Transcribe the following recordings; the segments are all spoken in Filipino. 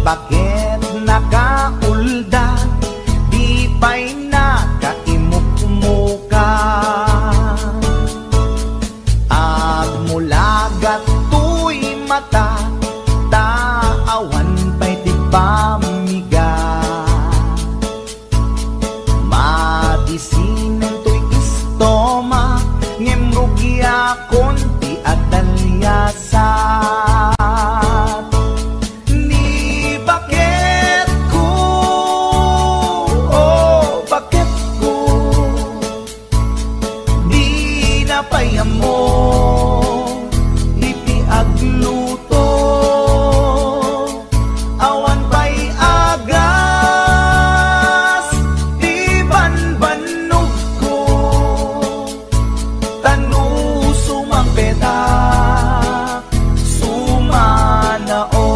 bakit nakaulda, di pa'y nakaimukmuka. At mula gato'y mata, taawan pa'y di pamiga. Madisinan to'y istoma, ngemrugya konti at dalyasat. Ni bakit ko, oh bakit ko, di napayam mo, iti agluto, awan pa'y agas, di banbanog ko, tanu sumampeta, sumanao.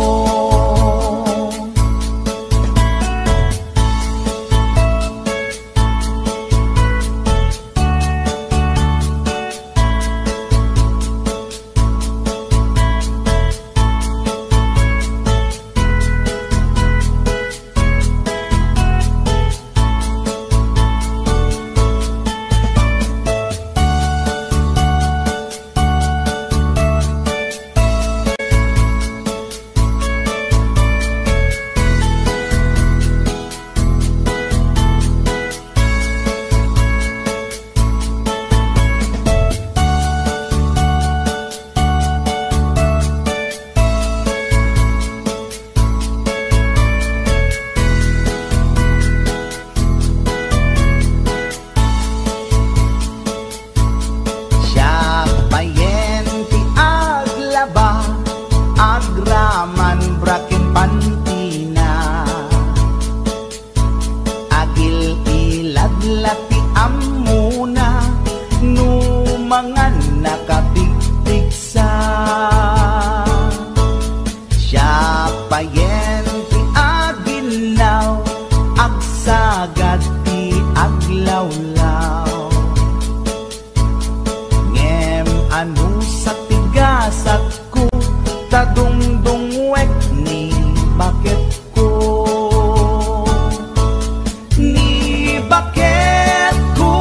Agraman brakin pantina, agil iladlati amuna, numangan nakapigpigsa. Siya payen ti aginaw, agsagad ti aglawlaw. Ngem anu sa tigasat ko, tadungdungwek ni bakit ko, ni bakit ko,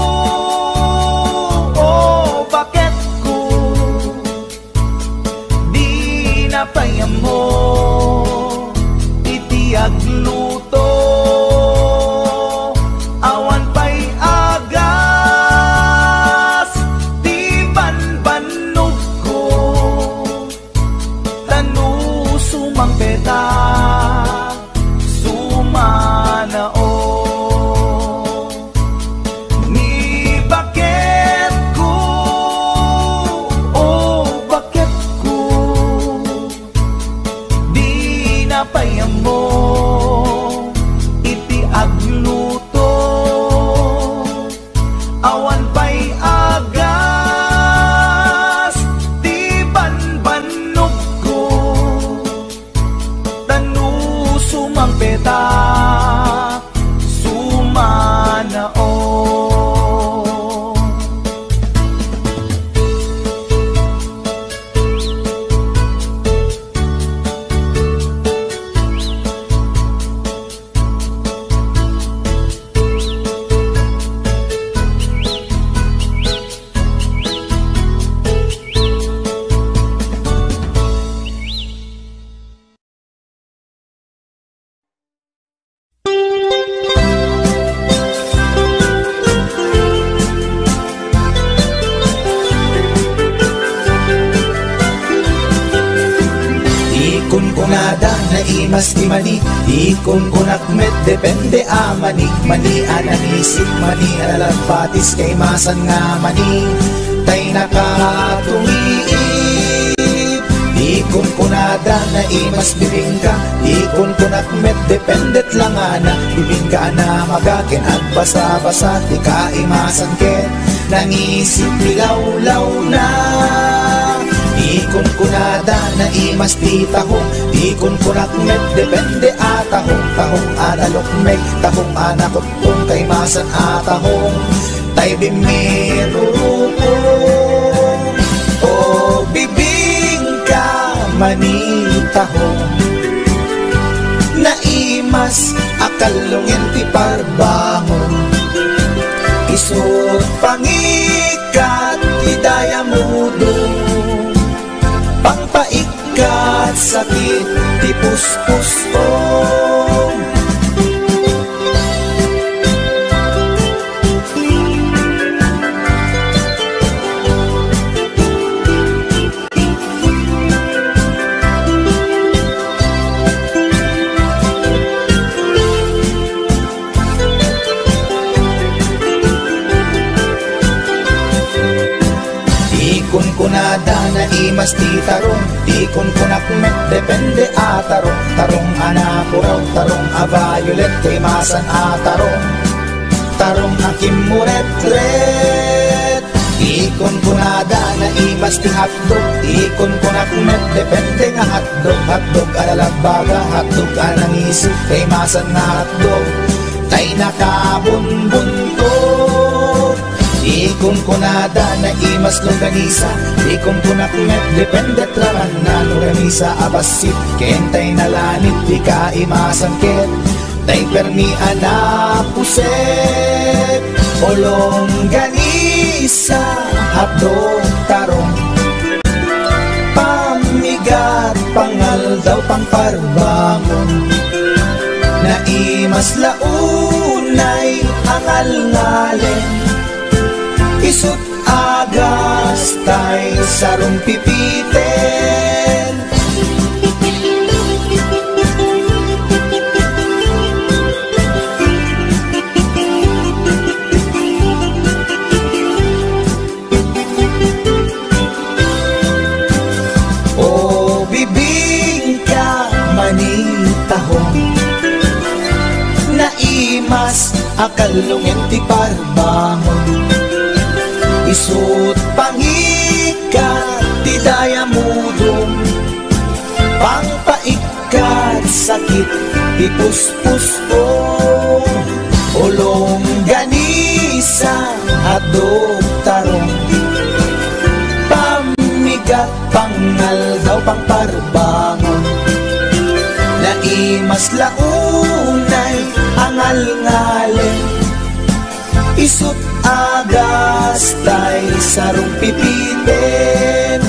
oh bakit ko, di napayam mo, iti agluto, awan pa'y agas, di banbanog ko, tanu sumampeta, sumanao. Ni bakit ko, oh bakit ko, di napayam mo, iti agluto, awan pa'y agas, di banbanog ko, tanu sumampeta, sumanao. Kunada na imas di mani, ikon kunakmet depende amani, mani ananisip mani analagpatis kay masan nga mani, tay nakatumiip. Ikon kunada na imas bibingka, ikon kunakmet dependet lang ana, bibingka na magaken at basa-basa di ka imasan ken, nangisip bilawlaw na. Ikon kunada na imas di tahong, ikon kunakmet depende atahong, tahong analokmek, tahong anakotong kay masan atahong, tay bimirurupong, o bibingka manitahong, imas akalungin ti parbangon. Isut pangikat idaya mudo, pangpaikat sakit ti puspusong. Kunada na imas ti tarong, di kunak met depende a tarong. Tarong anapuraw, tarong a violet, kay masan a tarong. Tarong akim muret-ret. Di kunada na imas ti hotdog, di kunak met depende nga hotdog. Hotdog alalabaga, hotdog anangisi, kay masan na hotdog. Tay nakabunbuntot. Ikon kunada na imas longganisa, ikon kunak met depende traman na longganisa abasit. Kentay na lanit di ka imasan ket, tay permi anapuset. O longganisa hapdog tarong, pamigat pangal daw pangparbangon. Na imas launay angal ngalen, isut agas tay sarong pipiten. O bibing ka manitahong, na imas akalungin ti parbangon. Isut pangikat ti daya mudong, pangpaikat sakit ti puspusong. Olong ganisa hadog tarong, pamigat pangal daw pangparbangon. Na imas launay angal ngalen, isut agas tay sarong pipiten.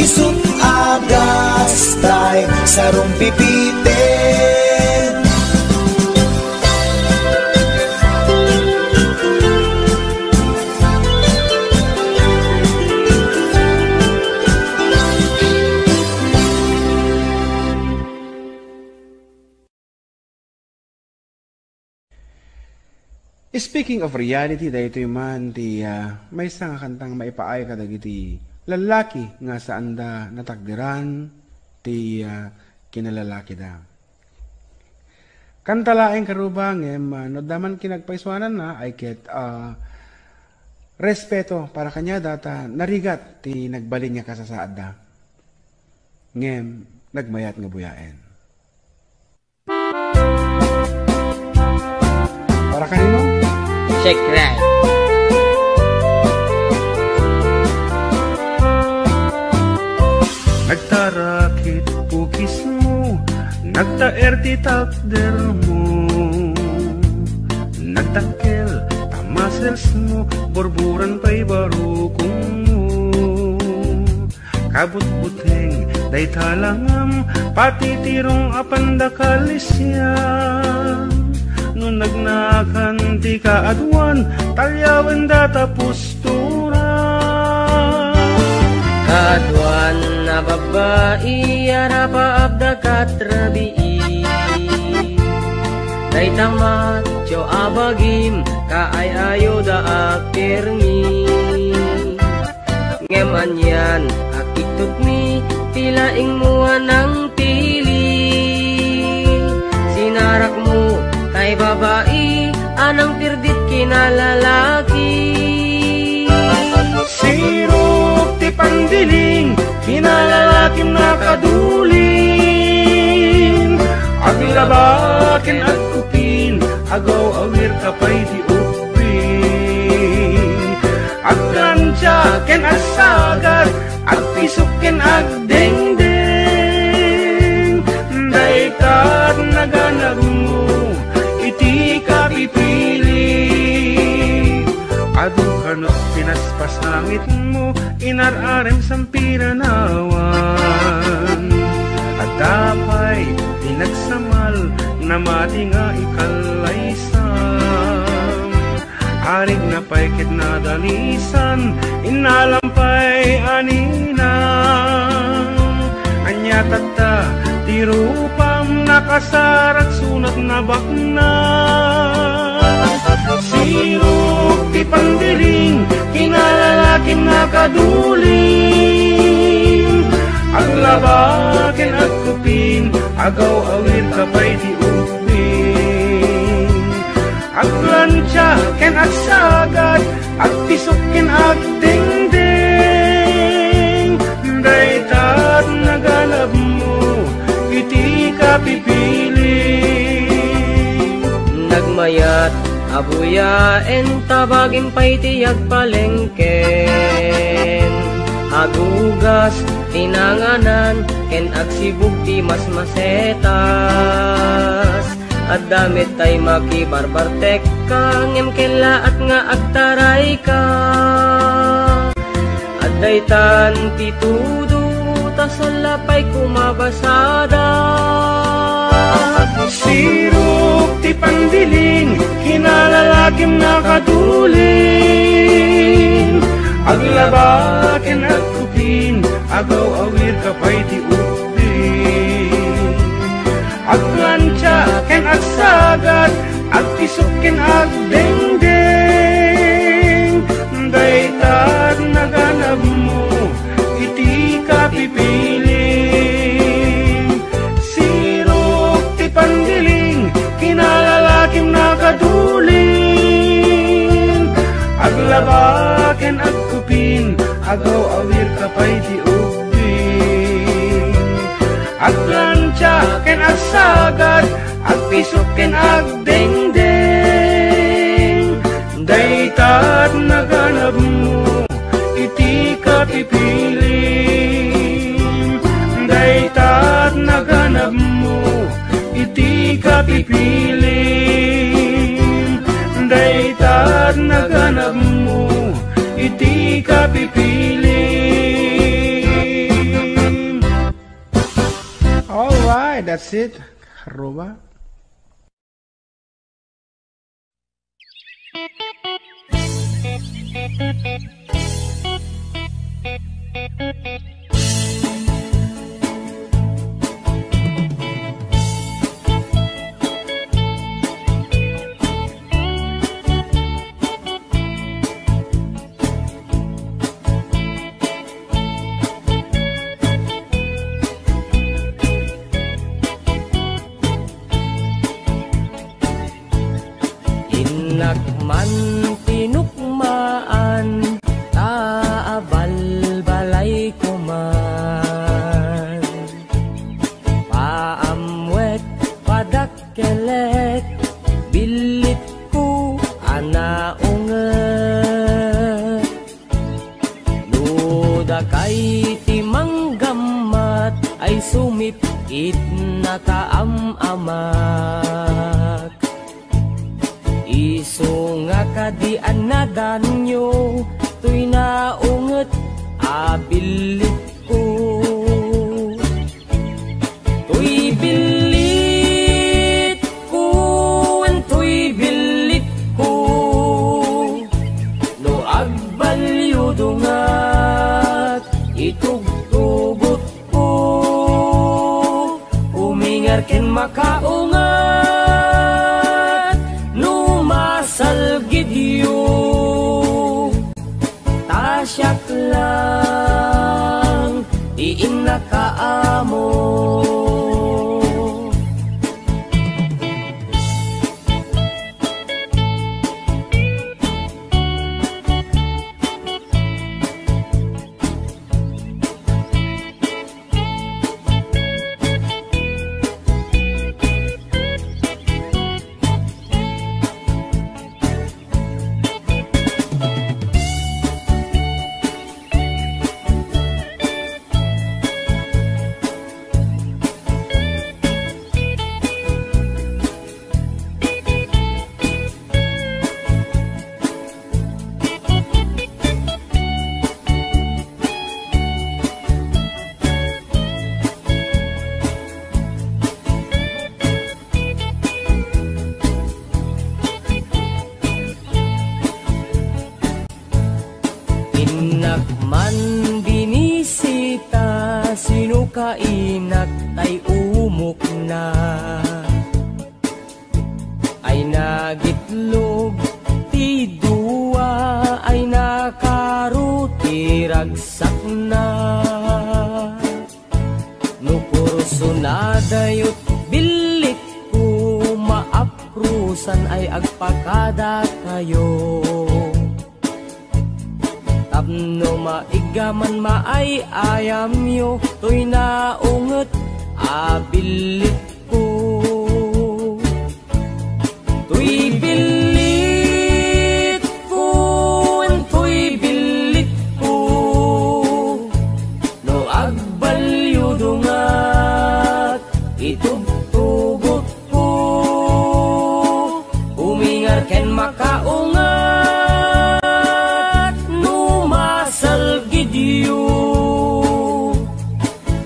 Isut agas tay sarong pipiten. Speaking of reality, dahito man ti may isang kantang maipaay ka dagiti lalaki nga saan da natakdiran ti kinalalaki da. Kantalaeng karubang no daman kinagpaiswanan na ay ket respeto para kanya data narigat ti nagbalin niya kasasaad da. Ngem nagmayat nga buyaen. Para kanino? Check right. Nagtarakit pukis mo, nagtaer ti takder mo, nagtakkel tamasels mo, borburan pa'y barukong mo. Kabut-buteng day talangam, pati tirong apandakalisyan. Nung nagnakan ti kaadwan, talyawan data pustura. Kaadwan na babae, arapa abda katrabii. Day tamat, jo abagim, kaayayo da akirmi. Ngeman yan, akitut mi, tilaing mua ng tili. Sinarak mo, kay babae, anang pirdit kinalalaki. Sirok ti pandiling, kinalalakim nakaduling. Aglabakin at kupin, agaw awir kapay di upin. Agkansyaken asagat, agpisuken agdengdeng. Daikat naganagmo, pasangit mo inararem sampiranawan at dapay pinagsamal na mati nga ikalaysam arig na paikit na dalisan inalampay anina anya tata di rupam nakasarat sunat na bakna sirok ti pandiring kinalalaking nakaduling aglabakin at kupin agaw awir kapay di upin aglansya ken at sagad at pisukin at dingding daytat naganap mo iti kapipiling nagmayat abuyaen tabagin pa'y tiyag palengken agugas tinanganan ken agsibug ti mas masetas at damit tay makibarbartek ka ngem kela at nga agtaray ka at daytan ti tudo tasalapay kumabasada sirok ti pandiling kinalalakim nakaduling aglabaken at kupin agaw awir kapay ti upin aglansya ken agsagad at pisukin ag dengdeng daytag naganap mo iti kapipiling sirok ti pandiling kinalalakim nakaduling aglabaken at kupin agaw awir kapay ti upin aglansya ken agsagad at pisukin ag dengdeng daytat naganap mo iti kapipiling daytat naganap mo iti kapipiling daytat naganap mo iti kapipiling. Alright, that's it. Karuba. Inakman tinukmaan taabal balay ko man paamwet padakkelet bilit ko anaunget luda kay timanggamat ay sumipit na kaamamak iso nga kadian na danyo tuy naunget abilit ko tuy bilit ko tuy bilit ko no agbalyo dungat itugtugot ko umingar ken makaungat salgidyo tasyak lang diin nakaamo inak tay umok na, ay nagitlog ti dua, ay nakaruti ragsak na. No kurso na dayot bilik ko, maaprusan ay agpakada kayo. Tapno maigaman maay ayam yo, to'y naunget abilit ko. To'y bilit ko, to'y bilit ko, no agbalyo dungat itugtugot ko, umingar ken makaungat.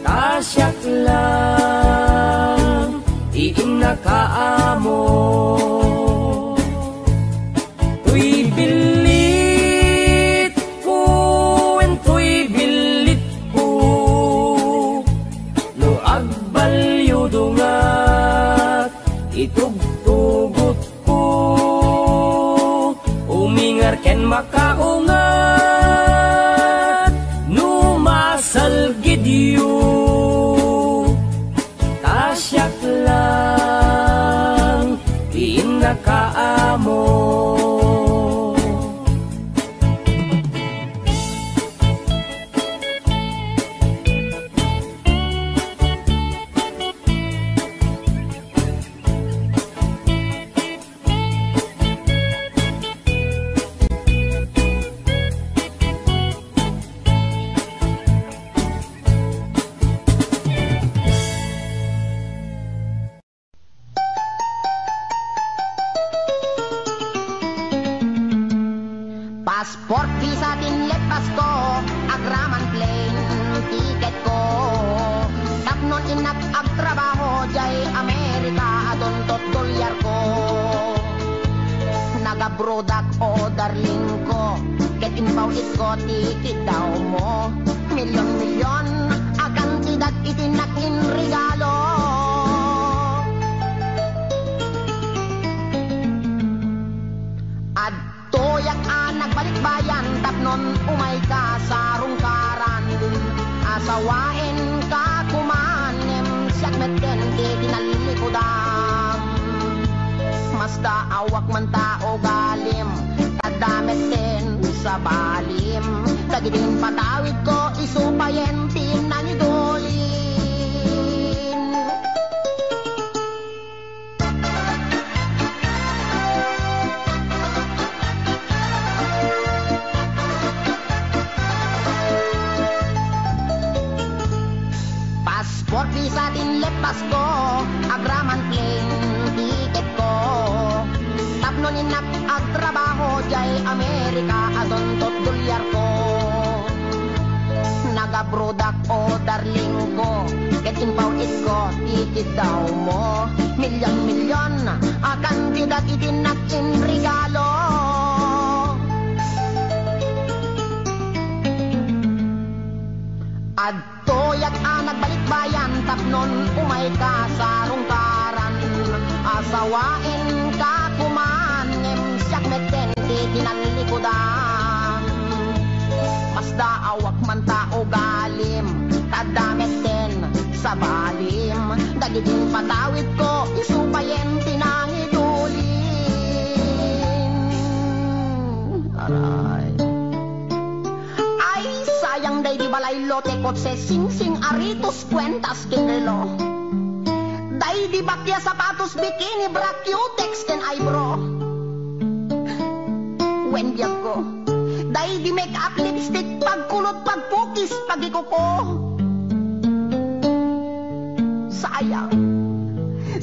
Tasyak lang iinakaamo, to'y bilit ko, to'y bilit ko, no agbalyo dungat itugtugot ko, umingar ken makaungat, no masalgidyo. Tasyak lang iinakaamo. Passport, visa, tinlet, pasko, agraman plane, tiket ko. Tapnon inak agtrabaho, jay Amerika, adontot dolyar ko. Nagabrodak o darling ko, ket inpaw ko, tiket daw mo. Milyon-milyon, akan tidak itinak in regalo. Toyak anak balik bayan, tapnon umay ka sa rungkaran. Asawain ka kumanem, siyak meten di tinalilikudan. Masda awak man tao galim, tadametin sa balim. Kagidin patawid ko, isupayen tinangidolin. Passport, visa, tinlet, pasko, agraman plane, tiket ko. Tapnon inak agtrabaho, jay Amerika, adontot dolyar ko. Nagabrodak o darling ko, ket inpaw ko, tiket daw mo. Milyon-milyon, akan tidak itinak in regalo. Toyak anak balik bayan, tapnon umay ka sa rungkaran. Asawain ka kumanem, siyak meten di tinalikudan. Masda awak man tao galim, tadameten sa balim. Dagidin patawid ko, isupayen tinangidulin. Aray, sayang day di balay lote kotse sing-sing aritos kwentas kinrelo. Day di bakya sapatos bikini bra cutex ken eyebrow. When biyak ko, day di make up lipstick pagkulot pagpukis pagikuko.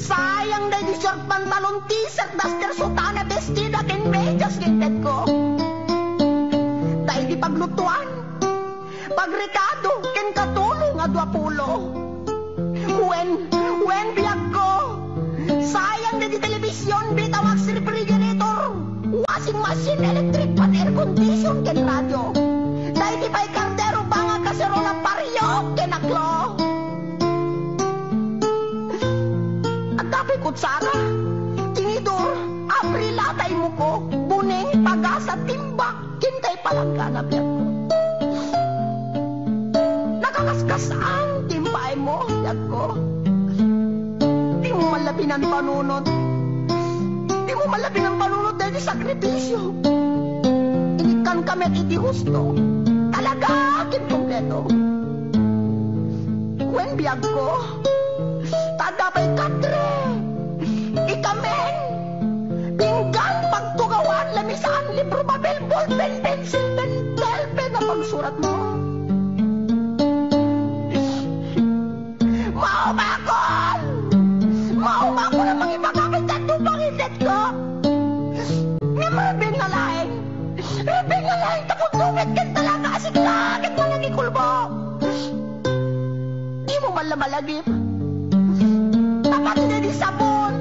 Sayang day di short pantalon t-shirt duster sutana bestida ken medyas ginted ko. Day di paglutuan pagrekado ken katulong a 20. When biyak ko, sayang na di telebisyon bitawag si refrigerator, washing machine, electric pan, air condition ken radyo. Dahil di pa'y kardero pa nga kaserola pariyo ken aklo. Tapay kutsara, tinidor, abrila tay mo ko, buning, pagasa, timbak, kintay palangga na biyak ko. Nakakaskas ang timbay mo, biyak ko. Di mo malabi ng panunod. Di mo malabi ng panunod dahil sakripisyo. Inikan kami at iti husto. Talaga, akin kompleto. Kwen biyag ko, tadabay katre, ikamen, pinggan, pagtugawan, lamisaan, libro, papel, ballpen, pencil, pen na pagsurat mo. Mauma ko na mga ipagkakit at tupang iset ko. Nga mabing na laing, tapundungit kan talaga, asiglakit mo nang ikulbo. Di mo malamalagip. Tapat na di sabon,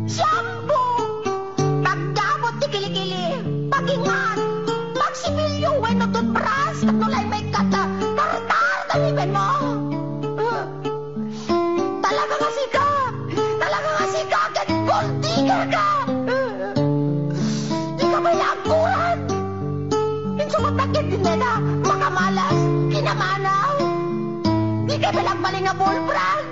shampoo, paggamot di kilikili, pagingan, pagsibilyo, weno toothbrush, katulay may kata, tartar talibin mo. Talaga kasi ka, kahit gold digger ka. Di ka may angkuran. Insumatakit din na, makamalas, kinamanaw. Di ka balagbaling nga bullbrand.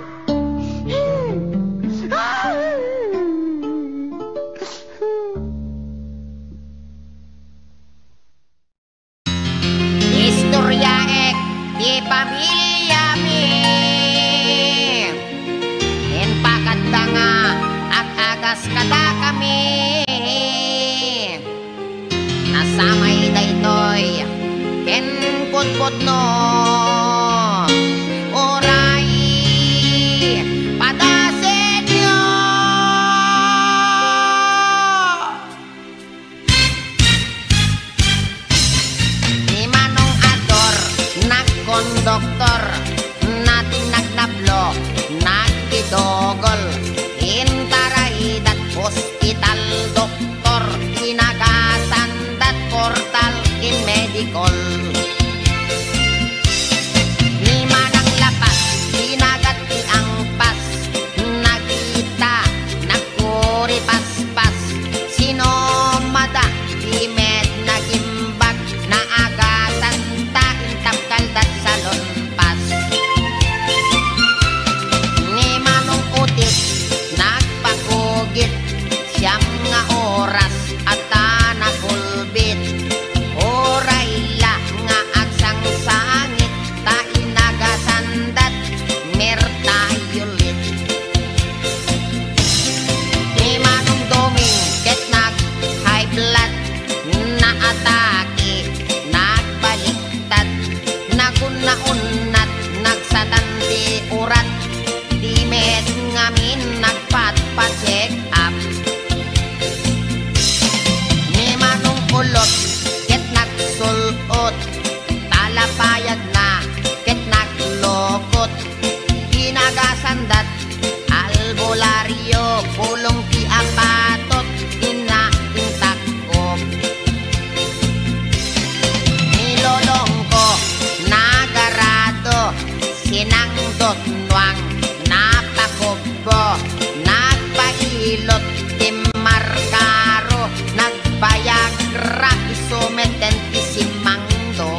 Istorya di pamilya mi. En pakadda nga ag-agas kada kami. Nasamay daytoy ken putput no. Oray padasenyo. Ni Manong Ador nagkondoktor, natin nagnablo, nagkidogol, intaray dat hospital doktor, inagasan dat portal in medical. Ni Manang Lapas, inagat ti angpas, nagita, nagkuri paspas, sinomada, imed nagimbag, naagatan ta intapkal dat salon pas. Ni Manong Utit, nagpakugit, siyam nga oras at nakulbit. Oray la nga agsang sangit, ta inagasandat, mertayulit. Ni Manong Doming, ket nag high blood, na atake, nagbaliktad, nagunnaunat, nagsatanti urat, di med ngamin nagpat-pa-check up. Ni Manong Ulot, ket nagsulot, talapayag na, ket naglokot, inagasandat, albularyo, pulong ti apatot, inaintakop. Nilolong ko, nagarado, sinangdot nuang, napakubbo, nagpailot, timarkaro, nagbayagra, isumeten isimangdo.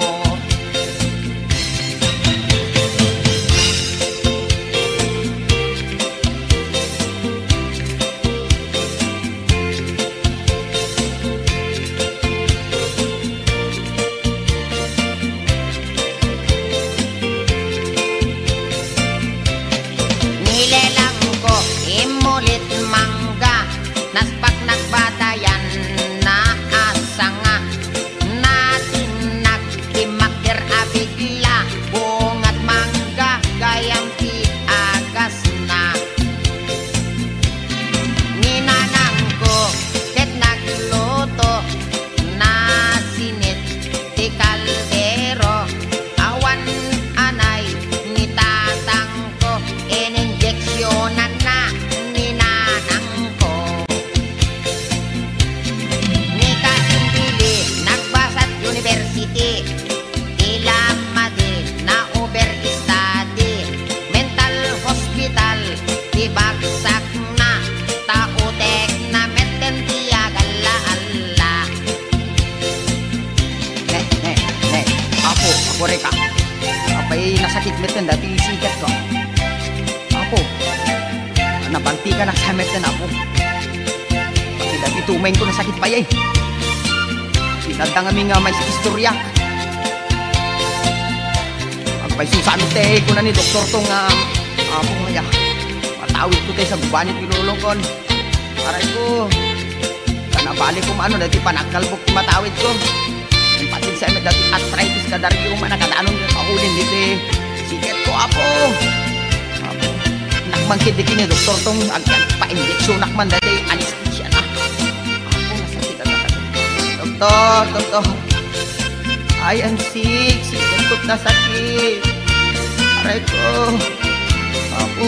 ibagsak na tautek na meten tiagala alla. Ne, ako reka. Apay nasakit meten dati sikat ko. Ako, nabanti ka na sa meten ako. Pati dati tumeng ko nasakit pa yay. Pinatang kami nga may istorya. Agpay susamit eh ko na ni doktor tong ako nga matawid ko tayo sa gubanit ilulong kon. Aray ko, kanabalik ko maano dati panagkalbok matawid ko. Yung patid sa emet dati arthritis ka dari ko manakadaanong yung kaulin dito eh. Siket ko apo. Nakmangkid di kini doktor tong pa-injeksyon nakman dati anesthesia na. Ako nasakit na doktor, I am sick, sikot na sakit. Aray ko, ako.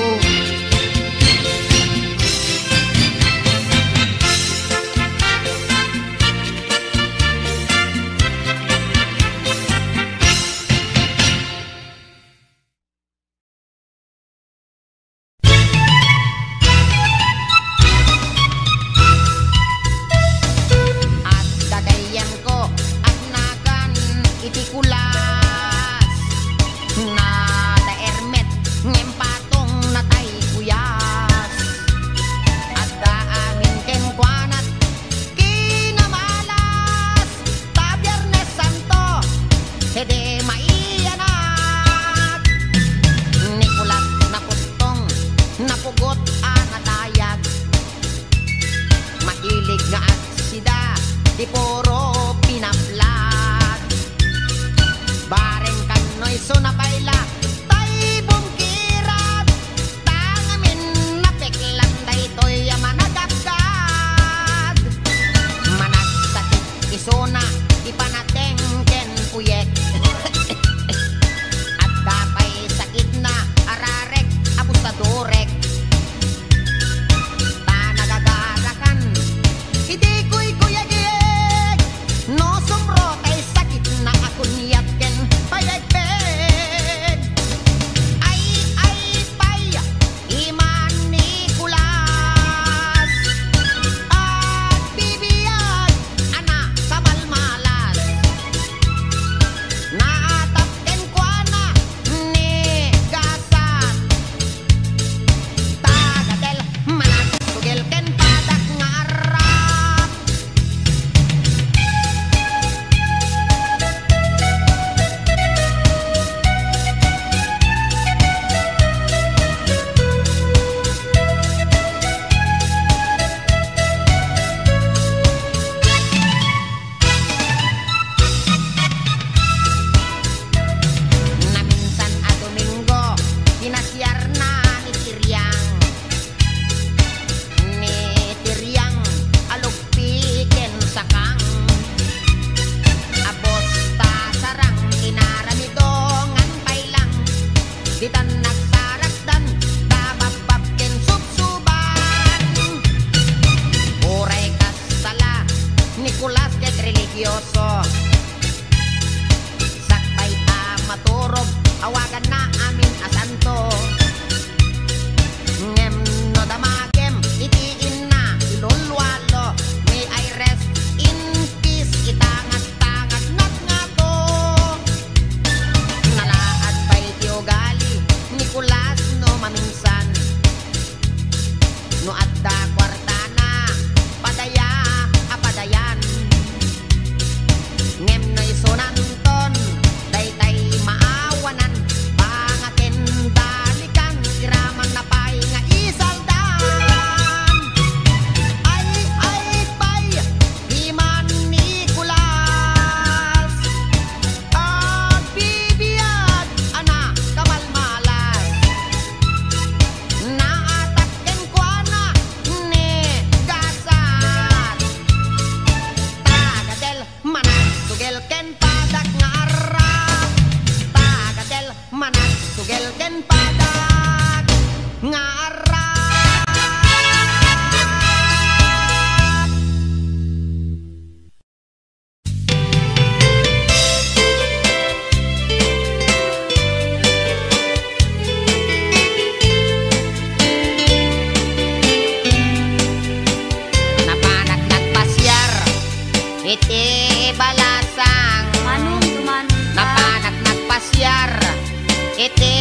iti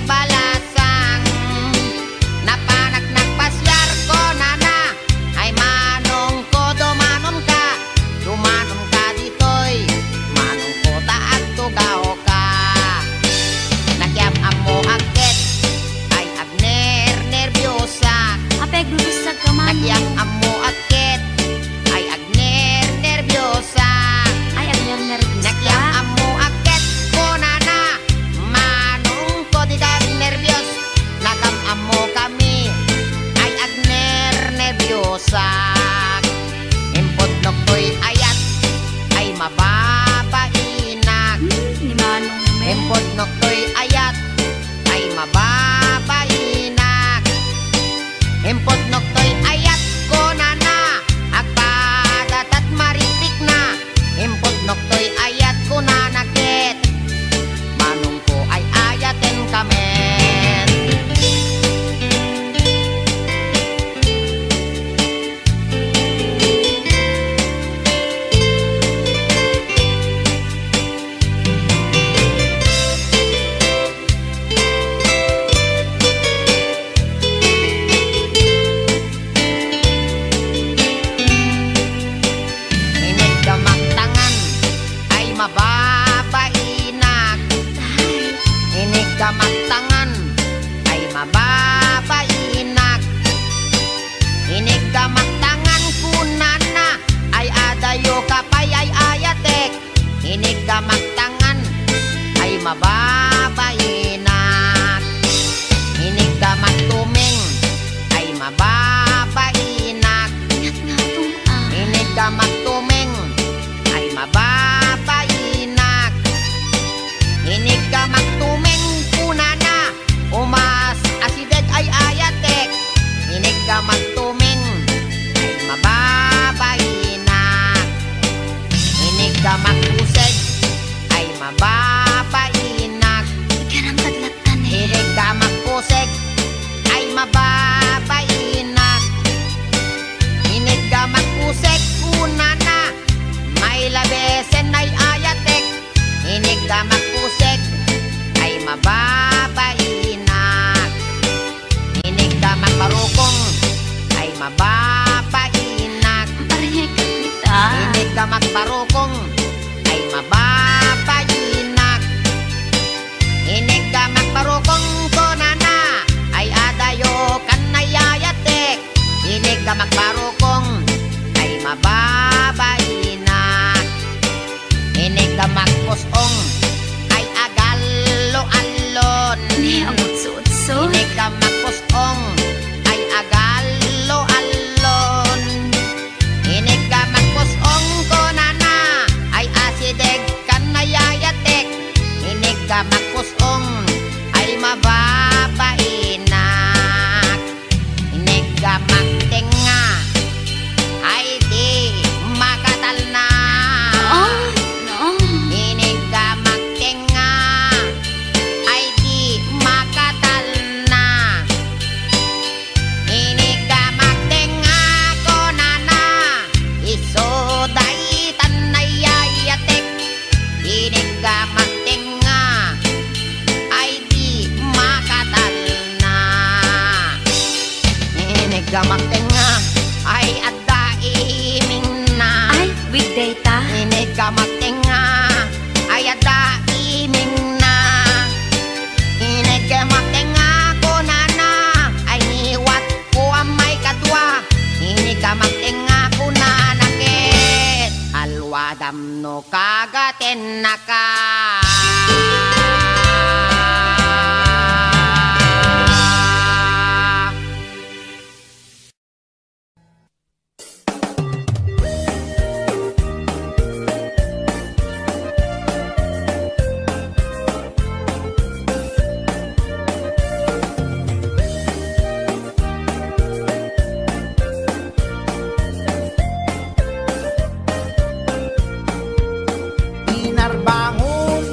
balasang napanak nagpasyar ko nana ay manong ko dumanon ka ditoy manong ko taag tugaw ka nagyam amo agket ay agner nervyosa Apeg lulusag ka man nagyam amo agket ay agner nervyosa Ay agner nervyosa nagyam amo agket ko nana manong ko di ka nervyos nagam amo kami ay agner nervyosa impot noktoy ayat ay mababainak Ni manong men impot noktoy ayat ay mababainak impot noktoy ayat ko nana agpadatat maripik na impot noktoy ayat ko nanakit manong ko ay ayaten kamen inig gamak tangan ay mababainak inig gamak tangan ay mababainak inig gamak tangan kunana ay adayo kapay ay ayatek inig gamak tangan ay mababainak inig gamak tuming ay mababainak Ingat nga itong inig gamak tuming ay mababainak inig gamak tuming kunana umas asideg ay ayatek inig gamak tuming ay mababainak inig gamak useg ay mababainak Ikarang kadlatan inig gamak useg ay mababainak inig gamak useg kunana may labesen ay ayatek inig gamak useg ay mababainak inig gamak barukong ay mababainak Parehek kita inig gamak barukong ay mababainak inig gamak barukong konana ay adayo kanayayatek inig gamak barukong ay mababainak inig gamak pusong ay agalo-alon Ni ang utso-utso inig gamak pusong ay agalo-alon inig gamak pusong konana ay asideg kanayayatek inig gamak pusong ay mababainak inig gamak tenga ay di makatal na Oh, no inig gamak tenga ay di makatal na inig gamak tenga konana isoday tanayayatek inig gamak tenga ay di makatal na inig gamak tenga ay adda iming na Ay, weekday ta inig gamak tenga ay adda iming na inig gamak tenga kunana ay niwat ko amay kadwa inig gamak tenga kunana ket alwadam no kagaten naka Inarbangon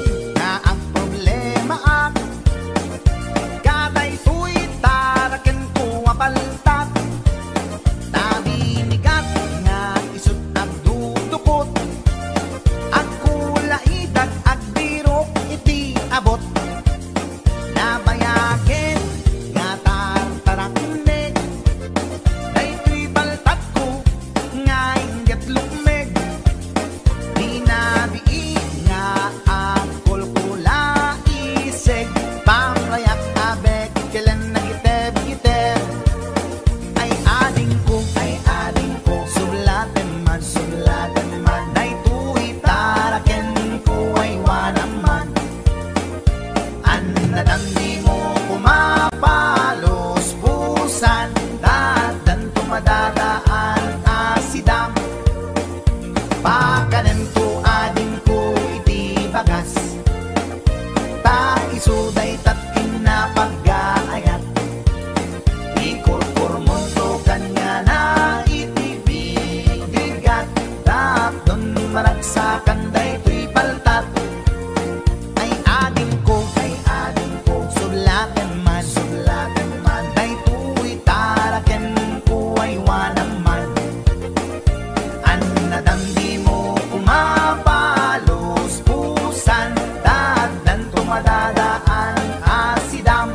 pusan dadan tumadadaan asidam pakanem ko ading ko iti bagas ta isuday tatkin na pag-aayat ikurkur mundo kanya na iti bigat tapdon maragsakan day tuy paltat ay ading ko sulatan man day tuy taraken ko ay wanaman an nadamdi mo kumapalos pusan dadan tumadadaan asidam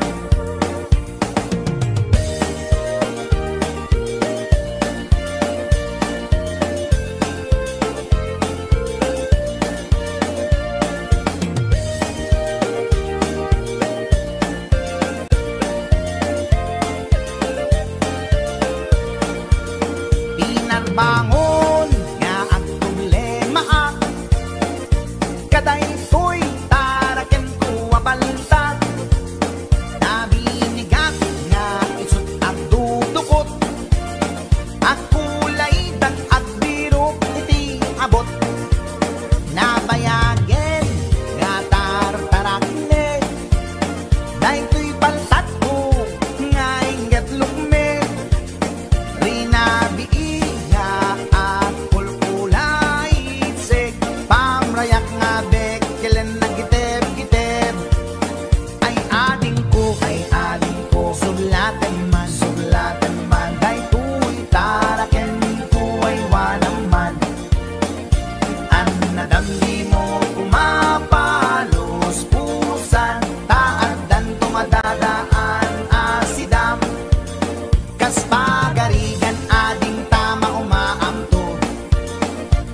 bangon nga ang problema kaday to'y taraken ko abantad nabinigat nga isut at dudukot at kulay dan at birok iti abot nabayagen nga tartarakne day to'y baltat ko nga ingat lukme rinabi at kulkulay sek pamrayak nga bekelen na giteb-giteb ay ading ko sulatan man day tuy taraken ko ay wanaman an nadamdi mo kumapalos pusan taadan tumadadaan asidam kas pagarigan ading tama umaamto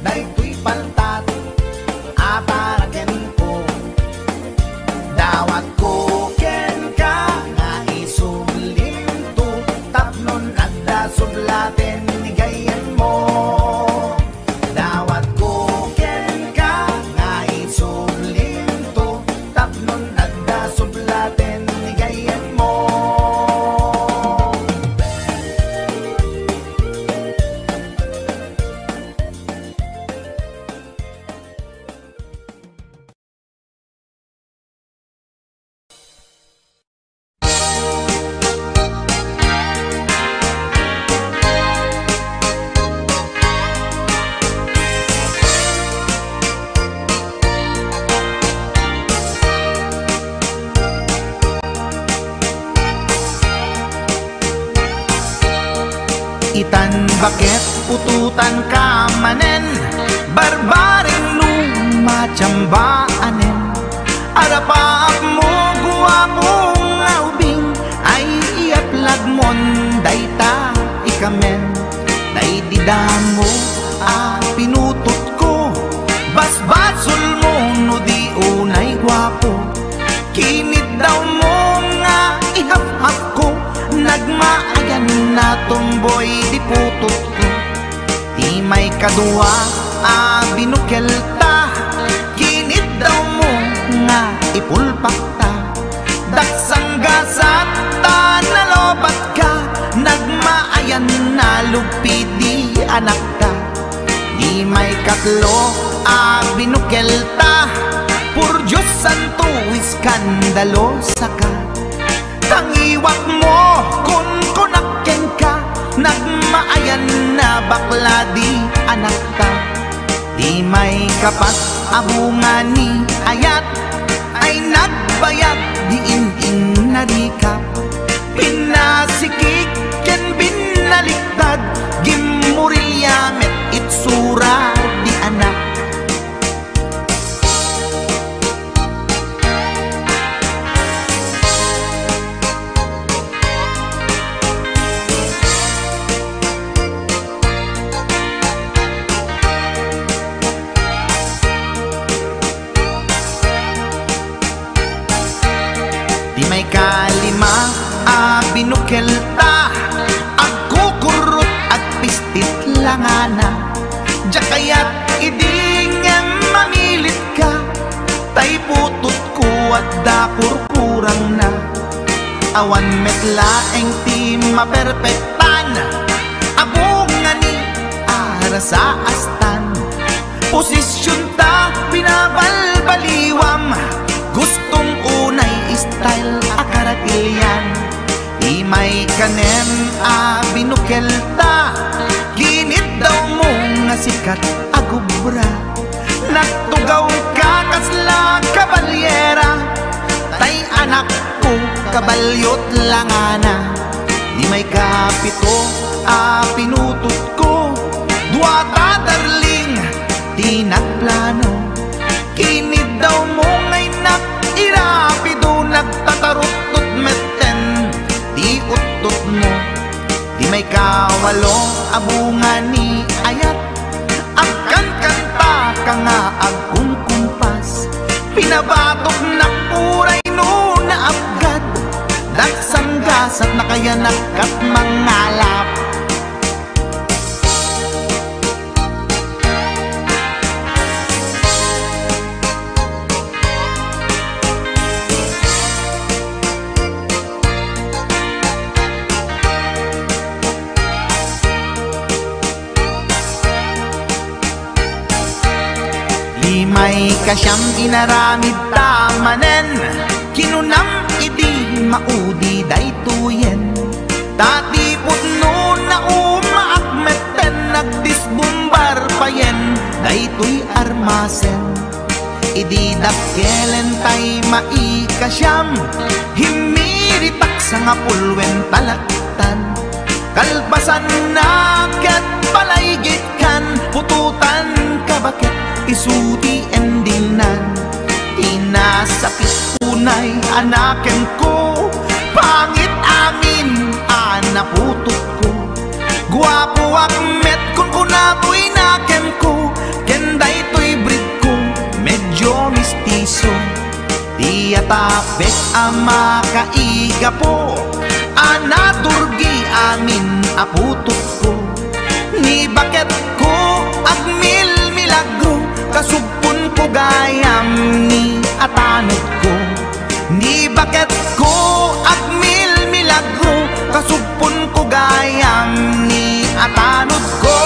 day tuy paltat aparaken ko dawat ko ken ka nga isulim to tapnon adda sublaten ni gayen mo dawat ko ken ka nga isulim to tapnon adda sublaten ni gayen mo itan bakit pututan ka manen barbaring lumachambaanen arapaap mo guwapong aubing ay iaplag mon dayta ikamen day didamo pinutot ko basbasul mo no di unay guwapo kinit daw mo nga ihap-hap ko nagmaayan na tomboy di putot ko di may kadua binukelta kinit daw mo nga ipulpak ta daksang gasat ta nalobat ka nagmaayan na lugpi di anak ka di may katlo binukelta pur Diyos santo iskandalosa ka tangiwak mo kun kunakken ka nagmaayan na bakla di anak ka di may kapat abungan ni ayat ay nagbayad di in narikap pinasikik ken binaliktad gimurilyamet itsura di anak may kalima binukelta agkukurot at pistit langana jakayat idingem mamilit ka tay putot ko at dakurkurang na awan metlaeng ti maperpektan, abong nga ni ara sa astan. Posisyon ta binabalbaliwam, gustong unay style akaratilyan. Imay kanen a binukelta, ginit daw mo nga sikat agubra. Nagtugaw ka kasla kabalyera, tay anak ko kabalyot langana. Imay kapito a pinutot ko, duwata darling di nagplano. Kinid daw mo ngay irapido, nagtatarot-tot meten di utot mo. Di may kawalo abunga ni ayat, agkan kanta ka nga agkong kumpas. Pinabatok na puray no na abgad, dagsang gasat na kaya nakat mangalap. May kasyam inaramid tamanen, kinunam idi maudi daytoyen. Tati putno na umaakmeten, nagdisbumbar payen daytoy armasen. Idi dakkelen tay maikasyam, himiritak sa nga pulwen talaktan. Kalpasan na ket palaygit kan, pututan kabakit isuti endinan. Inasakit unay anaken ko, pangit amin anaputok ko. Guwapo akmet kun kunaboy naken ko, kenday to'y breed ko medyo mistiso. Tiyatapek ama kaiga po, anaturgi amin aputok ko. Ni bakit ko agmil milagro, kasugpon ko gayam ni atanod ko. Ni bakit ko agmil milagro, kasugpon ko gayam ni atanod ko.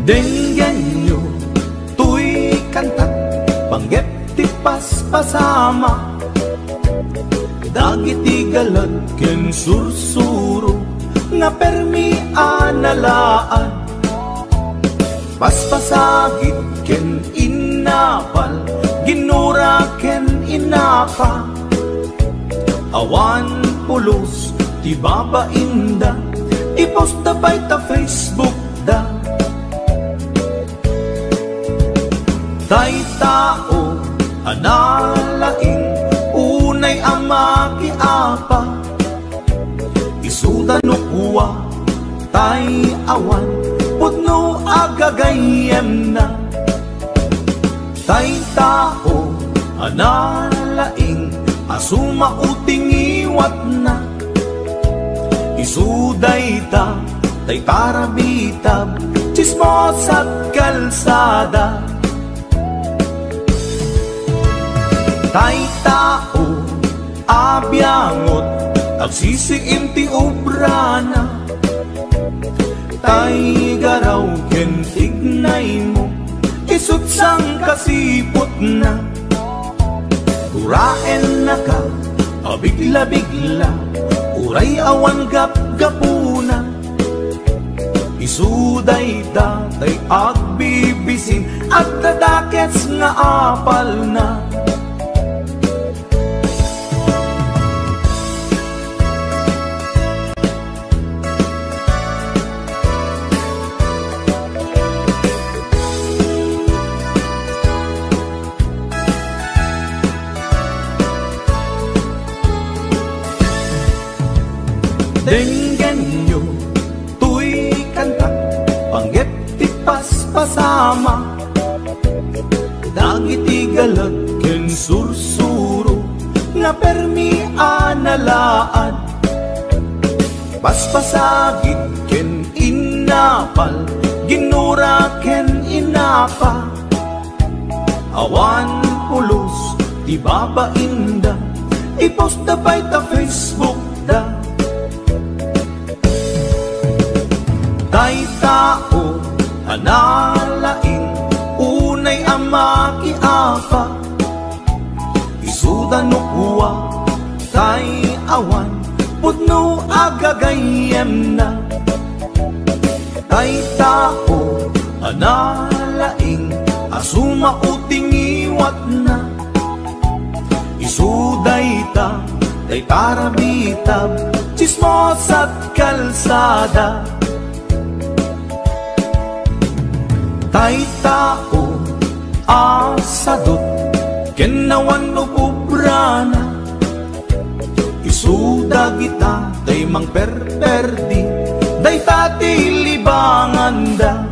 Denggen nyo, tuy kantat, panggep ti paspasama. Dagiti galad ken sursuro, nga permi analaan. Paspasagit ken inapal, ginura ken inapa. Awan pulos, ti babainda, ipost da bay ta Facebook da. Tay tao analaing, unay ama kiapa. Isuda no kuwa, tay awan, putno agagayem na. Tay tao analaing, asuma uting iwat na. Isuday ta, tay parabitab, chismos at kalsada. Tay tao abyangot, agsisiim ti obrana. Tay garaw ken tignay mo, isut sang kasipot na. Uraen na ka, abigla-bigla, uray awan gap-gapuna. Isuday tay agbibisin, at dadakets nga apal na. Denggen nyo, tuy kanta, panggit tipas pasama, dagiti galag ken sursuro, nga permi analaad, paspasagid ken inapal, ginura ken inapa, awan pulos, di babainda, ipost da by ta Facebook da. Tay tao, analaing, unay amaki apa, isuda no kuwa, tay awan, pudno agagayem na. Tay tao, analaing, asuma uting iwat na, isuday ta, tay tarabitab, chismos at kalsada. Tay tao, asadot, kenawan no kubrana, isuda kita, day mang perperdi, day tati libanganda.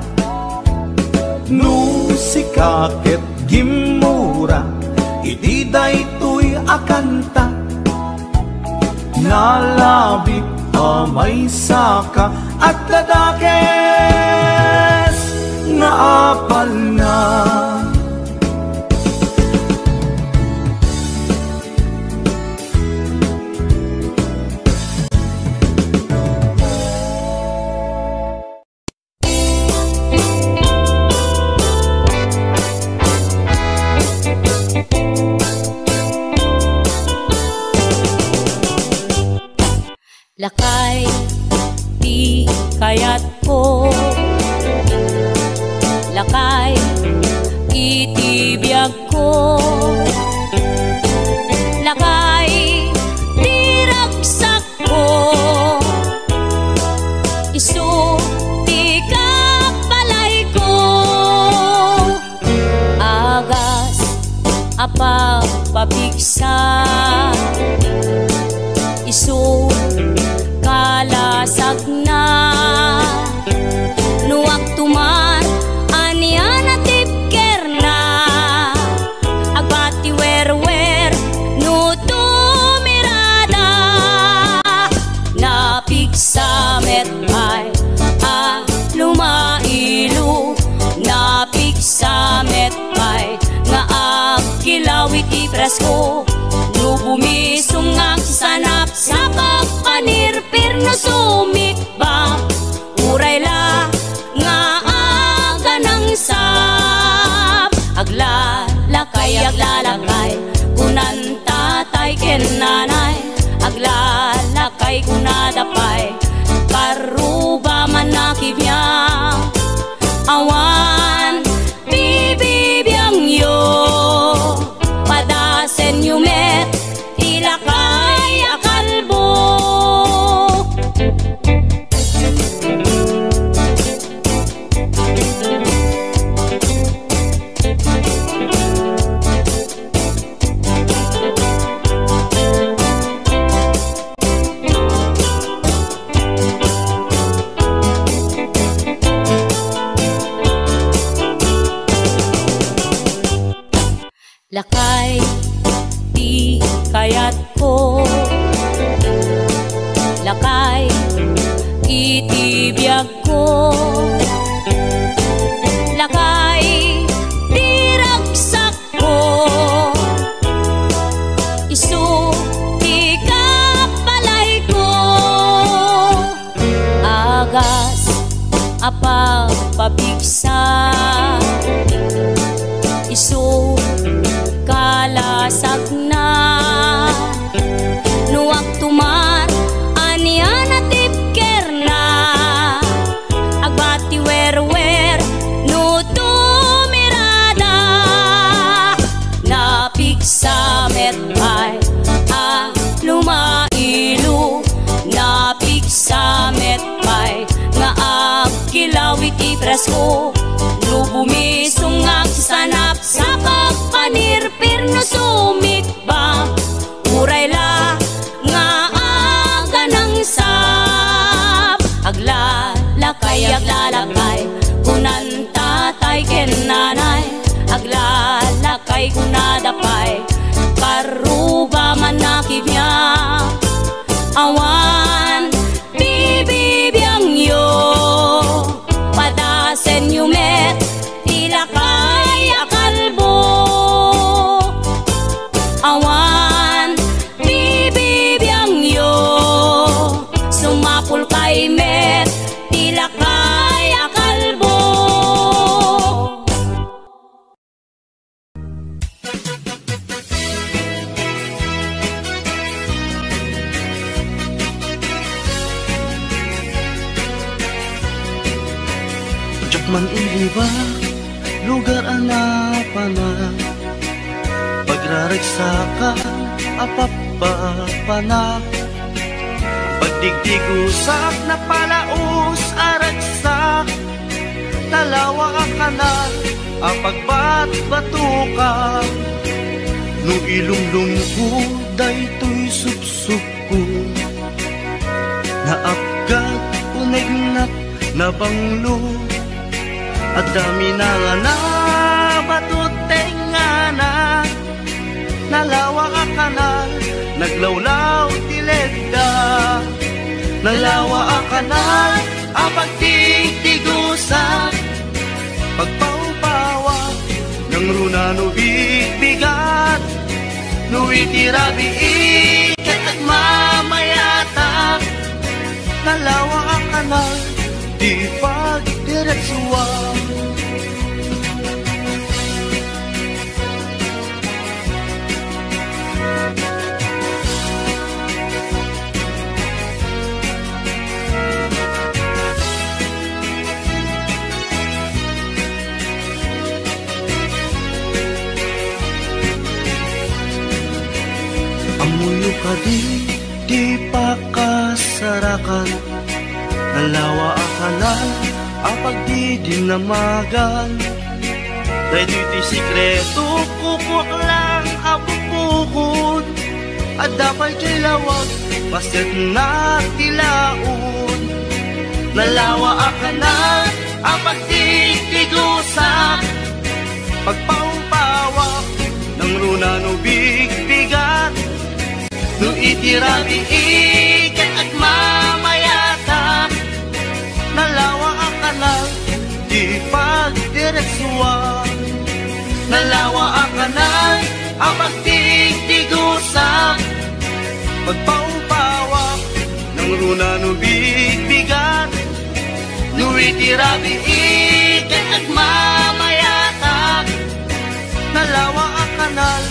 No sikaket gimura, iti day tuy akanta, nalabit amay saka at ladakes na apal na. Lakay, di kayat ko, lakay, itibiyag ko, lakay, di ragsak ko, isu, di kapalay ko, agas, apa pabigsa, isu, kalasag na, nuwag tumar, anian at tipker na, agbati wer-wer, no tumirada, napigsa metay, lumailu, napigsa metay, nga agkilawit ipresko, no bumisungag sanap sa pagpanirpir no sumikba, uray la nga aga ng sap, aglalakay, kunan tatay ken nanay, aglalakay kunadapay, karuba man nakibiyang, awan bibibiyang yo, padasen yumet, ilakay akalbo. Lakay, di kayat ko, lakay, itibiyag ko, lakay, di ragsak ko, isu, di kapalay ko, agas, apa pabigsa, isu, kalasag na, nuwag tumar, anian at tipker na, agbati wer-wer, no tumirada, napigsa metay, lumailu, napigsa metay, nga agkilawit ipresko, no bumisungag sanap sa pagpanirpir no sumikba, uray la nga aga ng sa day ko nadapay karuba manakib niya awan bibibiyang yo padasen yumet ilakay akalbo awan bibibiyang yo sumapul kay met ilakay akalbo. Man iba lugar anapana pagraragsakan apapapana pagdigdigusak na palaus aragsak talawa kanal apagbat-batukan no ilumlum ko daytoy supsup ko naapgat unegnat na banglo at dami na nga na batuteng nga na nalawa ka kanal naglawlaw tilegda nalawa ka kanal apagtigtigusa pagpaupawa ng runa no bigbigat no itirabi ikat at mamayata nalawa ka kanal di pagdiretsuan. Amuyo ka di pakasarakan nalawa akanal apag di dinamagan dahil iti sikreto kukwak lang apupukod at dapat kilawag pasit na tilaon nalawa akanal apag di tigusa pagpaumpawak ng runa no bigbigat no itirabi ikat at mamayata nalawa ang kanal di pagdiretsuan nalawa ang kanal ang pagtigtigusa pagpaupawak ng runa no bigbigat no itirabi ikat at mamayata nalawa ang kanal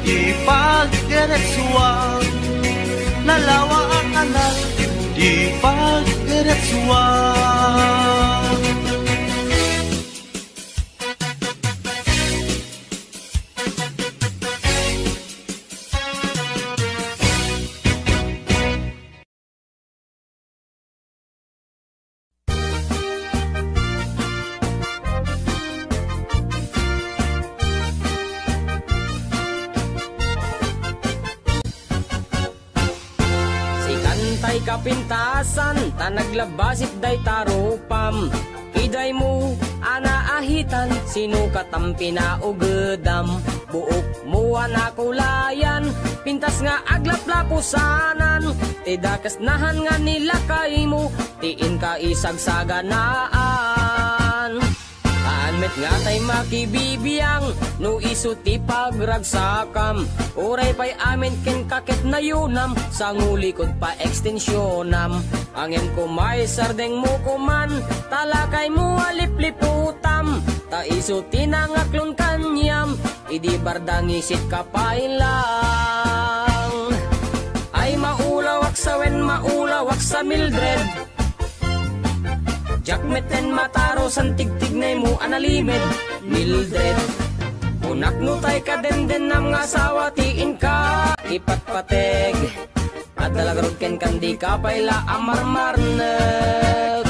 di pagdiretsuan nalawa ang kanal di pagdiretsuan. Tay kapintasan, tanaglabasit day tarupam. Iday mo, anaahitan, sinukat ang pinaugedam. Buok mo anakulayan, pintas nga aglaplapusanan. Tidakas nahan nga nila kay mo, tiin ka isagsaganaan. Anmet nga tay makibibiyang, no isuti pagragsakam. Uray pa'y amin ken kakit na yunam, sa ngulikod pa ekstensyonam. Angin ko may sardeng mo kuman, talakay mo alipliputam. Ta isuti na ngaklon kanyam, idi bardang isit kapailang. Ay maulawak sa wen, maulawak sa Mildred. Jakmeten mataro san tigtignay mo analimed Mildred. Unak no tay ka den nam nga asawa tiin ka ipatpateg. At dalagarod ken kandi ka payla amarmarnek.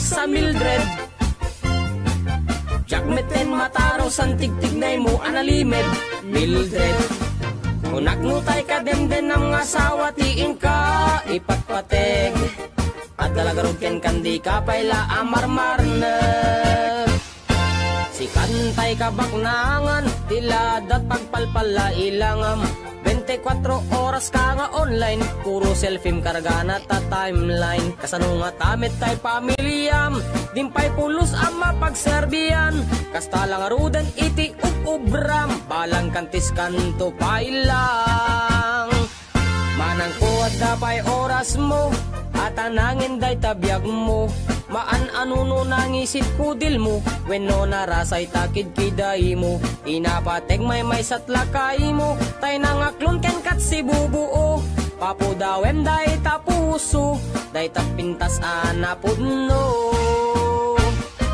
sa Mildred. Jakmeten mataraw san tigtignay mo analimed Mildred. Unak nutay ka demden ng asawa tiin ka ipatpateg. At dalagarod ken kandi ka payla amarmarne. Si kantay ka baknangan tiladat pagpalpala ilangam. 24 oras ka nga online, puro selfie kargana ta timeline. Kasano nga tamit tay pamilyam, dimpay pulos ang mapagserbiyan. Kasta lang aruden iti ubram, balang kantis kanto pailang. Manang kuwad da pay oras mo, at anangin day tabiyag mo. Maan-anuno nangisit kudil mo, wenno narasay takid kiday mo. Inapateg may satlakay mo, tay nangaklon ken kat si bubuo. Papudawem day tapuso, day tapintas anapudno.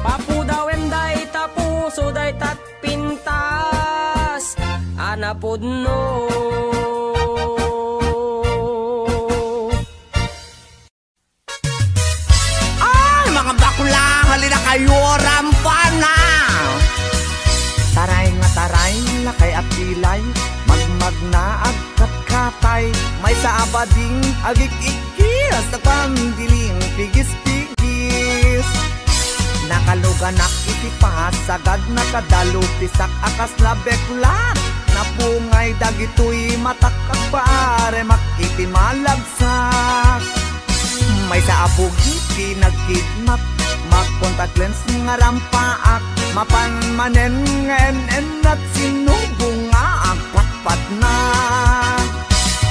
Papudawem day tapuso, day tatpintas anapudno. Halina kayo, rampana! Taray nga taray, lakay at pilay, magmag na agkat-katay, may sa abading agik-ikis, na pandiling pigis-pigis. Nakaluganak itipas, sagad nakadalo, pisak akas labeklat, napungay dagitoy matakak pare, makitimalagsak. May sa abugi, nagkidnap, mag-contact lens nga rampaak, mapanmanen ngenen at sinubong nga ang patpat na.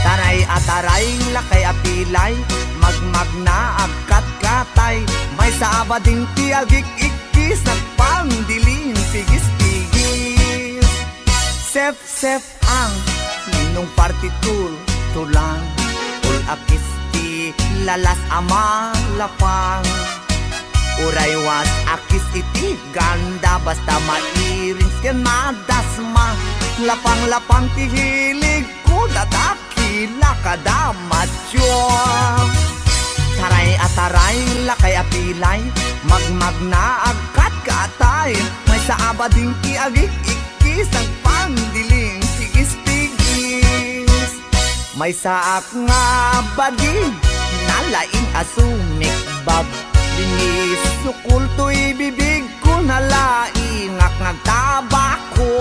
Taray at taray, lakay apilay, magmag na agkat-katay, may sa abading tiagik-ikis, nagpandiling pigis-pigis. Sef-sef ang ninong partitur, tulang, ul-akis lalas amalapang. Uraywas akis iti ganda, basta mairins ken madasma. Lapang-lapang tihilig ko dadakila kadamatyo. Taray at taray, lakay apilay, magmag na agkat-katay, may sa abading tiagik-ikis, ang pandiling pigis-pigis. May saak nga bading, nalaing asumik bab, linis sukul to'y bibig ko, nalaing ak nagtabako.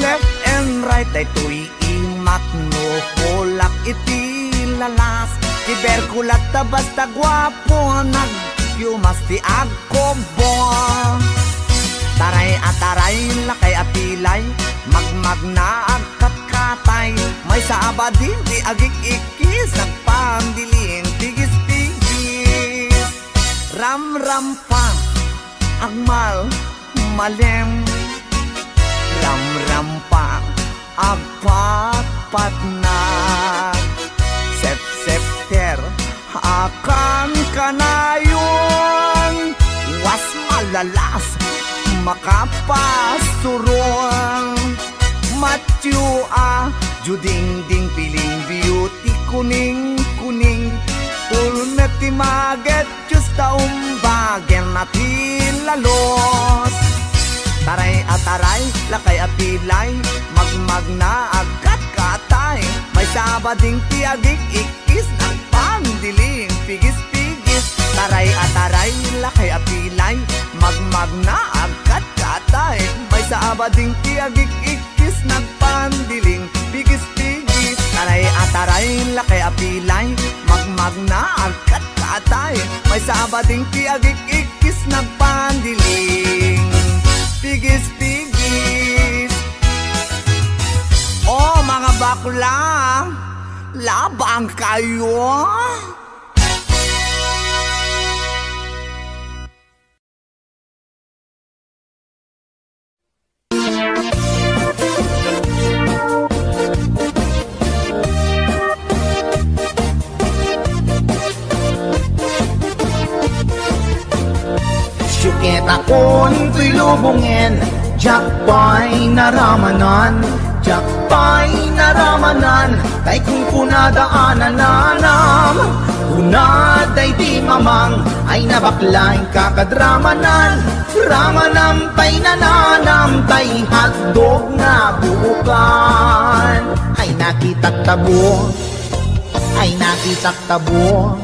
Left and right ay to'y imakno, kulak iti lalas, kiberkulat ta basta gwapo, nagyumas ti agkobo. Taray at taray, lakay apilay, magmag na agkat-katay, may sa abading di agik-ikis, nagpandiling pigis-pigis. Ram-ram pa, agmal, malem, ram-ram pa, agpat-pat na. Sep-septer, akan kanayon, was malalas, makapasuron. Matyo juding-ding piling beauty, kuning-kuning, ulmet ti maget, justa umbagen natin lalos. Taray at taray, lakay apilay, magmag na agkat-katay, may sabading tiagik-ikis, ng pandiling pigis-pigis. Taray at taray, lakay apilay, magmag na agkat-katay, may sabading tiagik-ikis, nagpandiling pigis-pigis. Taray at taray, lakay apilay, magmag na agkat-katay, may sabading tiagik-ikis, nagpandiling pigis-pigis. Oh mga bakla, labang kayo. Syuket akon to'y lubungin, jakpay naramanan, jakpay naramanan, kay kung kunadaanan nanam, kunaday di mamang ay nabaklaing kakadramanan. Ramanampay nananampay hotdog nga buukan. Ay nakitak tabo, ay nakitak tabo,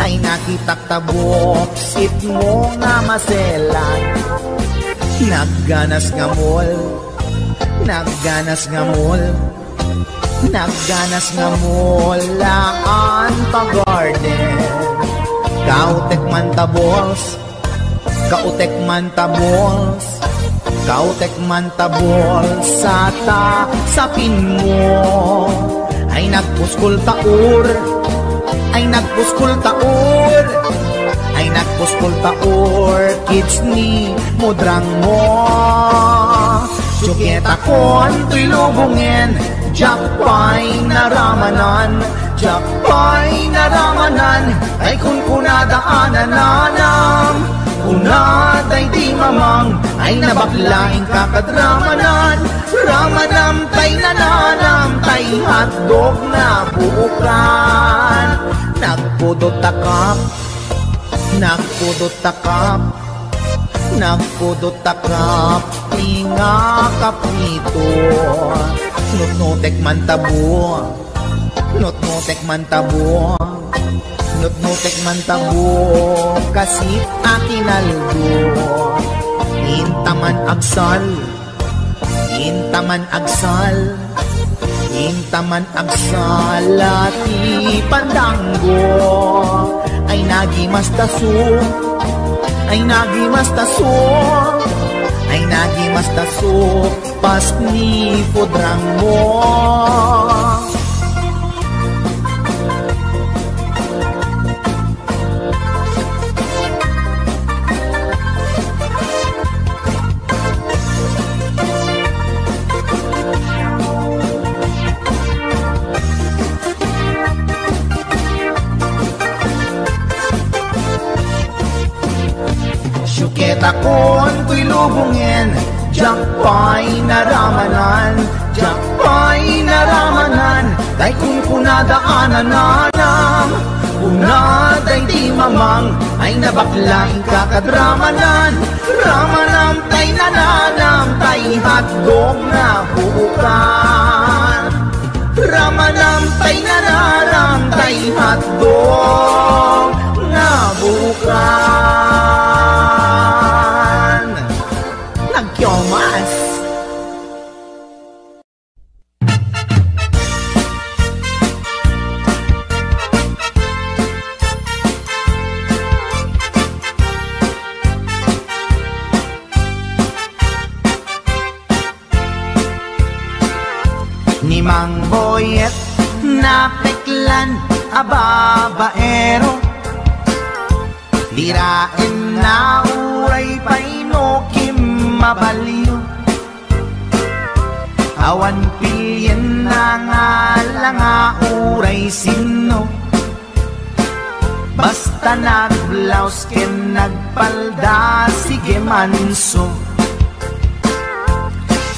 ay nakitak tabo, sit mo nga maselan. Nagganas nga mall, nagganas nga mall, nagganas nga mall, laan pa garden. Kautek man tabols, kautek man tabols, kautek man tabols, sapin mo. Ay nagpuskul taur, ay nagpuskul taur, ay nagpuskul taur, kids ni mudrang mo. Juketa kon tuy lubungin, jakpay naramanan, jakpay naramanan, ay kun kunadaanan nanam. Unaday di mamang ay nabaklaing kakadramanan. Ramanamtay nananamtay hotdog na buukan. Nagpudot takap, nagpudot takap, nagpudot takap, tinga kapito. Nutnutek man tabo, nutnutek man tabo, nutnutek man tabo, kasi akinaldo. Intaman agsal, intaman agsal, intaman agsal, ati pandanggo. Ay nagimas taso, ay nagimas taso, ay nagimas taso, pas ni pudrang mo. Syuketa kon tuy lubungin, jakpay naramanan, jakpay naramanan, day kun kunadaanan nanam. Unaday di mamang ay nabaklaing kakadramanan. Ramanamtay nananamtay hotdog na buukan. Ramanamtay nananamtay hotdog na buukan. Nagkyomas. Ni Mang Boyet na peklan ababaero, dirain na uray painokim mabaliw. Awan pilyen na nga langa uray sino, basta nagblaus ken nagpalda sige manso.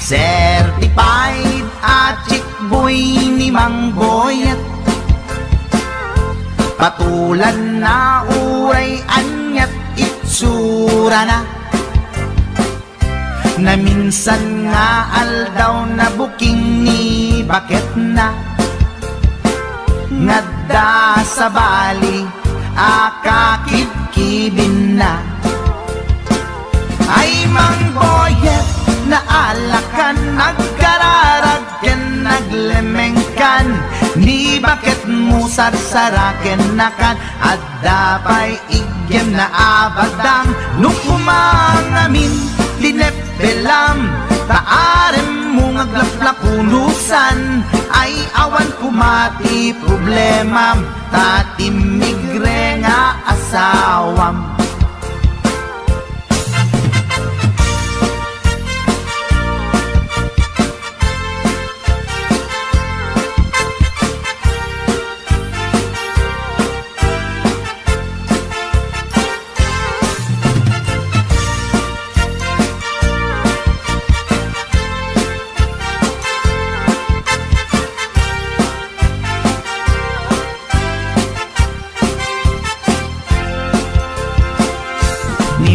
Certified at chick boy ni Mang Boyet, patulan na uray anyat itsura na. Na minsan nga aldaw na buking ni bakit na. Ngadda sa bali akakibkibin na. Ay Mang Boyet, naalakan, nagkararagken, naglemengkan, ni bakit mo sarsaraken nakan, at dapay igyem na abadang, nukumangamin, linepelam, taarem mo ngaglaplakunusan, ay awan kumati problemam, tatimigre nga asawam.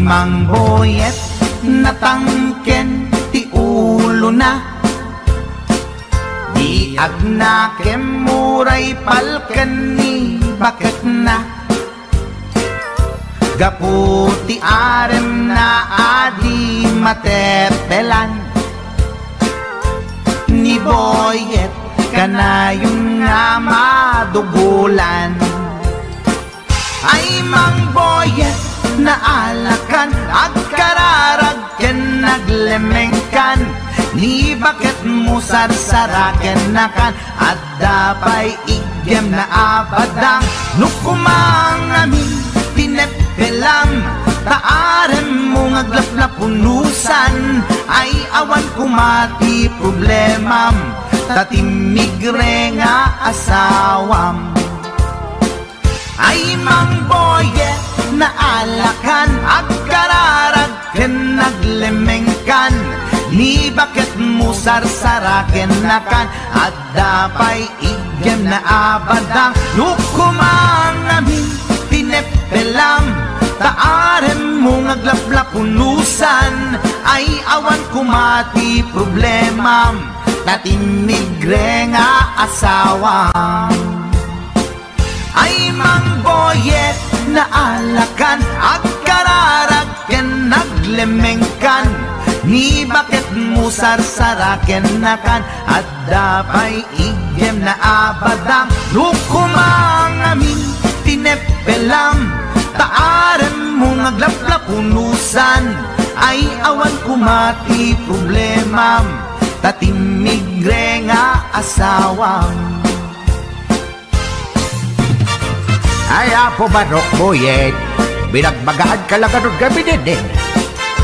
mang boyet natangken ti ulo na, di agnakem muray palken ni bakit na, gaputi arem na adi matepelan, ni boyet kanayong nga madugulan. Ay mang boyet na alakan agkararag ken naglemengkan, ni bakit mo sarsaraken nakan at dapay igem na abadang nukumang amin pinepelam, taarem mo ngaglaplapunusan ay awan kumati problemam, tatimigre nga asawam. Ay mang boyet na alakan agkararag ken naglemengkan, ni bakit mo sarsaraken nakan at dapay igem na abadang nukumang amin pinepelam, taarem mo ngaglaplapunusan ay awan kumati problemam, tatimigre nga asawam. Ay mang boyet na alakan agkararag ken naglemengkan, ni bakit mo sarsaraken nakan at dapay igem na abadang nukumang amin tinepelam, taarem mo ngaglaplapunusan ay awan kumati problemam, tatimigre nga asawam. Ay apo barok boyet, binagbagaan ka lang anong gabi din.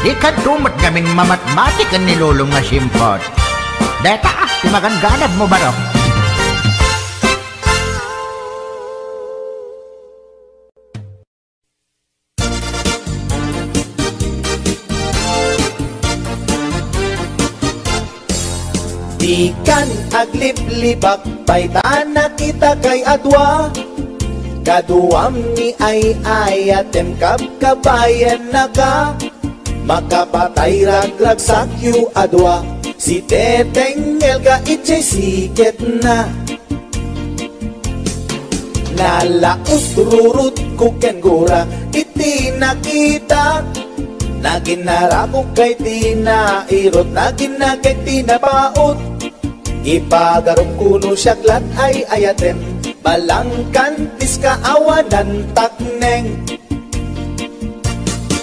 Di ka tumat gaming mamatmatik ang nilulong nga simpot. Deta, timagan ganad mo barok. Di kan agliblibak paitana kita kay adwa, kaduam ni ay ayatem kabayan na ka, makapatay ragragsak yu adwa, si teteng elga itchay siket na. Nalaos rurut kuken gura iti nakita, naginarako kay tinairot, naginagay tinapaot, ipagarong kuno siyaglat ay ayatem, balangkantis kaawanan takneng.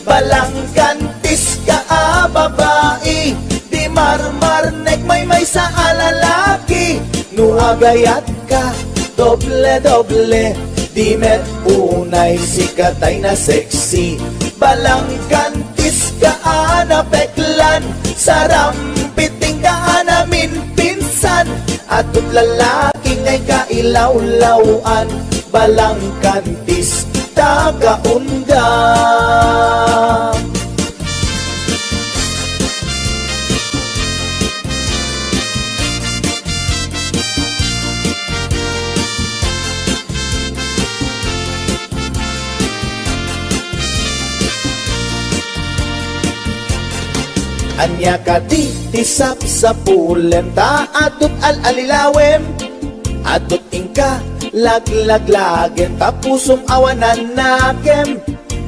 Balangkantis ka babae, di marmarnek may sa alalaki, nuagayat ka doble-doble, di met unay sikatay na sexy. Balangkantis ka napeklan, sarampiting ka namin pinsan, atut lalaki ngay kailaw-lawan, balangkantis taga-unda. Anya ka di tisap sa pulen, ta atut al-alilawem, atut ingka laglagen, tapusong awanan nakem.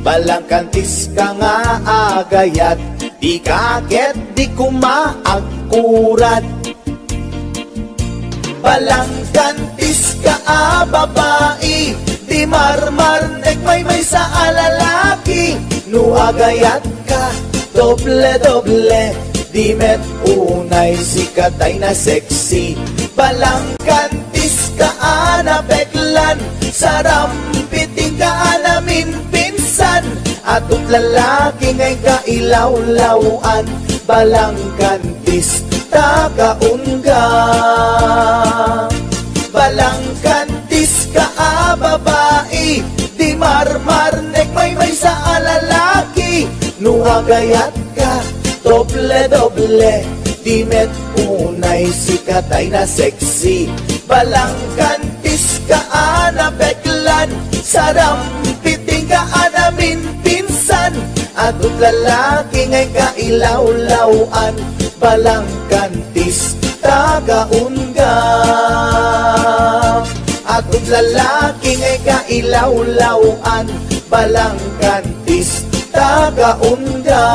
Balangkantis ka nga agayat, di kaget di kumaagkurat. Balangkantis ka babae, di marmarnek may sa alalaki, nuagayat ka doble-doble, di met unay sikatay na sexy. Balangkantis ka napeklan, sarampiting ka namin pinsan, atut lalaki ngay kailaw-lawan, balangkantis taga-ungga. Balangkantis ka babae, di marmarnek may sa alalaki, nuagayat ka doble-doble, di met unay sikatay na sexy. Balangkantis ka napeklan, sarampiting ka namin pinsan, At ang lalaki ngay kailaw-lawan, balang kantis tagaunga. At ang lalaki ngay kailaw-lawan, balang kantis tagaunga.